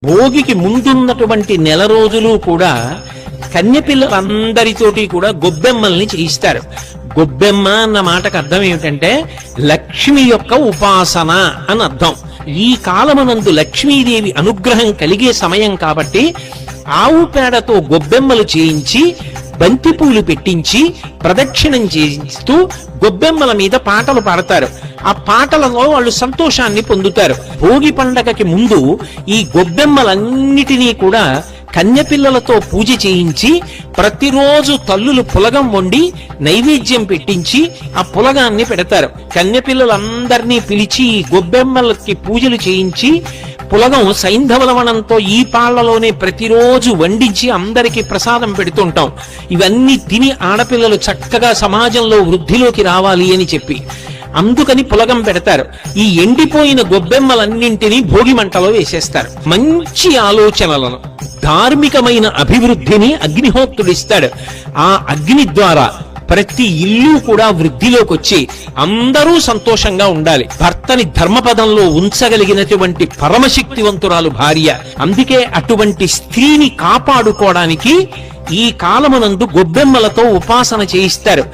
భోగికి ముందున్నటువంటి నెల రోజులు కూడా కన్యపిల్లలందరితోటి కూడా గొబ్బెమ్మల్ని చేయిస్తారు. గొబ్బెమ్మ అన్న మాటకు అర్థం ఏమిటంటే లక్ష్మి యొక్క ఉపాసన అని అర్థం. ఈ కాలమనందు లక్ష్మీదేవి అనుగ్రహం కలిగే సమయం కాబట్టి ఆవు పేడతో గొబ్బెమ్మలు చేయించి బంతిపూలు పెట్టించి ప్రదక్షిణం చేయిస్తూ గొబ్బెమ్మల మీద పాటలు పాడతారు. ఆ పాటలలో వాళ్ళు సంతోషాన్ని పొందుతారు. భోగి పండగకి ముందు ఈ గొబ్బెమ్మలన్నిటినీ కూడా కన్యపిల్లలతో పూజ చేయించి ప్రతిరోజు తల్లులు పులగం వండి నైవేద్యం పెట్టించి ఆ పులగాన్ని పెడతారు. కన్యపిల్లలందరినీ పిలిచి ఈ గొబ్బెమ్మలకి పూజలు చేయించి పులగం సైంధవలవనంతో ఈ పాళ్లలోనే ప్రతిరోజు వండించి అందరికీ ప్రసాదం పెడుతుంటాం. ఇవన్నీ తిని ఆడపిల్లలు చక్కగా సమాజంలో వృద్ధిలోకి రావాలి అని చెప్పి అందుకని పులగం పెడతారు. ఈ ఎండిపోయిన గొబ్బెమ్మలన్నింటినీ భోగి మంటలో వేసేస్తారు. మంచి ఆలోచనలను, ధార్మికమైన అభివృద్ధిని అగ్నిహోత్రుడిస్తాడు. ఆ అగ్ని ద్వారా ప్రతి ఇల్లు కూడా వృద్ధిలోకి వచ్చి అందరూ సంతోషంగా ఉండాలి. భర్తని ధర్మపదంలో ఉంచగలిగినటువంటి పరమశక్తివంతురాలు భార్య. అందుకే అటువంటి స్త్రీని కాపాడుకోవడానికి ఈ కాలమునందు గొబ్బెమ్మలతో ఉపాసన చేయిస్తారు.